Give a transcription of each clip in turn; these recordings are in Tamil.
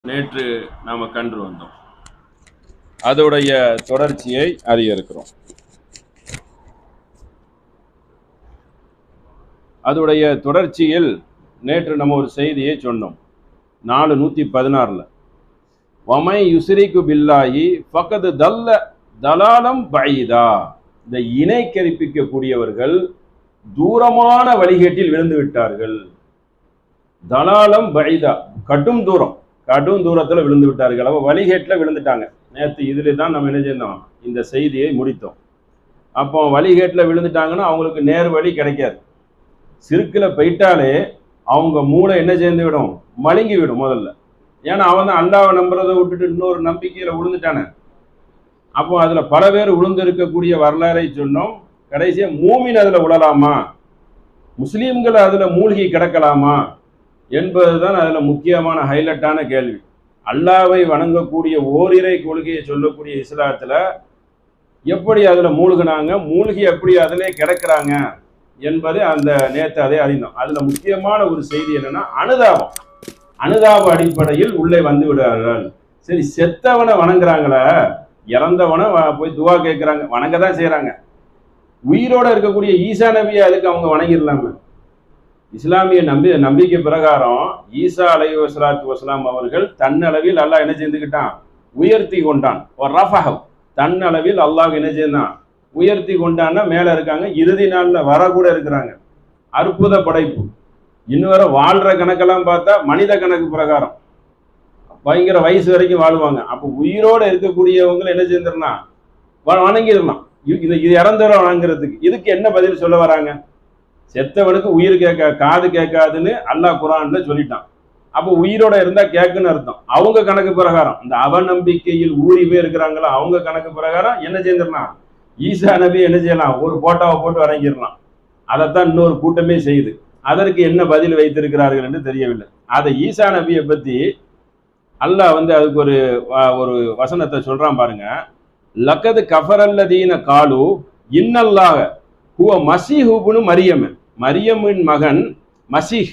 நேற்று நாம கண்டு வந்தோம். அதோடைய தொடர்ச்சியை அறிய இருக்கிறோம். அதோடைய தொடர்ச்சியில் நேற்று நம்ம ஒரு செய்தியை சொன்னோம். 416ல வமை யுஸ்ரிகு பில்லாஹி ஃபகத் தல்ல தலாலம் பஈதா. இந்த இணை கற்பிக்கக்கூடியவர்கள் தூரமான வழிகேட்டில் விழுந்து விட்டார்கள். தலாலம் பஈதா, கடும் தூரத்துல விழுந்து விட்டார்கள். அவ வழிகேட்டில் விழுந்துட்டாங்க. நேற்று இதில் தான் நம்ம என்ன செய்யணும், இந்த செய்தியை முடித்தோம். அப்போ வழிகேட்டில் விழுந்துட்டாங்கன்னா அவங்களுக்கு நேர் வழி கிடைக்காது. சிறுக்கில் போயிட்டாலே அவங்க மூளை என்ன செய்து விடும், மழுங்கி விடும் முதல்ல. ஏன்னா அவன் தான் அல்லாவை நம்புறதை விட்டுட்டு இன்னொரு நம்பிக்கையில் விழுந்துட்டானே. அப்போ அதில் பல பேர் விழுந்து இருக்கக்கூடிய வரலாறை சொன்னோம். கடைசியாக மூமின் அதில் விழலாமா, முஸ்லீம்கள் அதில் மூழ்கி கிடக்கலாமா என்பதுதான் அதில் முக்கியமான ஹைலைட்டான கேள்வி. அல்லாவை வணங்கக்கூடிய ஓரிரை கொள்கையை சொல்லக்கூடிய இஸ்லாத்தில் எப்படி அதில் மூழ்கினாங்க, மூழ்கி எப்படி அதிலே கிடக்கிறாங்க என்பதை அந்த நேற்று அதை அறிந்தோம். அதில் முக்கியமான ஒரு செய்தி என்னன்னா, அனுதாப அடிப்படையில் உள்ளே வந்து விடுறார்கள். சரி, செத்தவனை வணங்குறாங்களே, இறந்தவனை போய் துவா கேட்குறாங்க, வணங்க தான் செய்கிறாங்க. உயிரோடு இருக்கக்கூடிய ஈசா நபியை அதுக்கு அவங்க வணங்கிடலாம. இஸ்லாமிய நம்பிக்கை பிரகாரம் ஈசா அலைஹிஸ்ஸலாத்து வஸ்ஸலாம் அவர்கள் தன்னளவில் அல்லாஹ் என்ன செஞ்சுக்கிட்டான், உயர்த்தி கொண்டான். ஒரு ரஃபஹ், தன்னளவில் அல்லாஹ் என்ன செய்தான், உயர்த்தி கொண்டான்னா மேலே இருக்காங்க. இறுதி நாளில் வர கூட இருக்கிறாங்க. அற்புத படைப்பு. இன்னும் வர வாழ்கிற கணக்கெல்லாம் பார்த்தா மனித கணக்கு பிரகாரம் பயங்கர வயசு வரைக்கும் வாழ்வாங்க. அப்போ உயிரோடு இருக்கக்கூடியவங்களை என்ன செஞ்சிடனா வணங்கிடலாம். இது இறந்தவரை வணங்குறதுக்கு இதுக்கு என்ன பதில் சொல்ல வராங்க? செத்தவனுக்கு உயிர் காது கேட்காதுன்னு அல்லாஹ் குர்ஆன்ல சொல்லிட்டான். அப்போ உயிரோட இருந்தா கேட்குன்னு அர்த்தம். அவங்க கணக்கு பிரகாரம், இந்த அவநம்பிக்கையில் ஊறி போய் இருக்கிறாங்களா, அவங்க கணக்கு பிரகாரம் என்ன செஞ்சிடலாம், ஈசா நபி என்ன செய்யலாம், ஒரு போட்டோவை போட்டு வணங்கிடலாம். அதைத்தான் இன்னொரு கூட்டமே செய்யுது. அதற்கு என்ன பதில் வைத்திருக்கிறார்கள் என்று தெரியவில்லை. அதை ஈசா நபியை பத்தி அல்லாஹ் அதுக்கு ஒரு வசனத்தை சொல்றான் பாருங்க. லக்கது கஃபரல்லதீன காலு இன்னல்லாஹ ஹுவ மஸீஹு இப்னு மரியம். மரியமின் மகன் மசீஹ்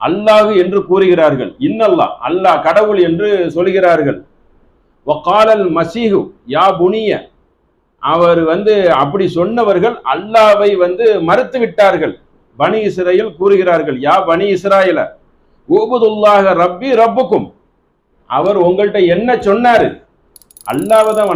அல்லாஹ் என்று கூறுகிறார்கள். இன்னல்லாஹ், அல்லாஹ் கடவுள் என்று சொல்கிறார்கள். வகாலல் மசீஹு யா புனிய, அவர் அப்படி சொன்னவர்கள் அல்லாவை மறுத்து விட்டார்கள். பனி இஸ்ராயேல் கூறுகிறார்கள், யா பனி இஸ்ராயேல உபுதுல்லாஹ ரப்பி ரப்புக்கும், அவர் உங்கள்கிட்ட என்ன சொன்னாரு, அல்லாஹ்வை தான்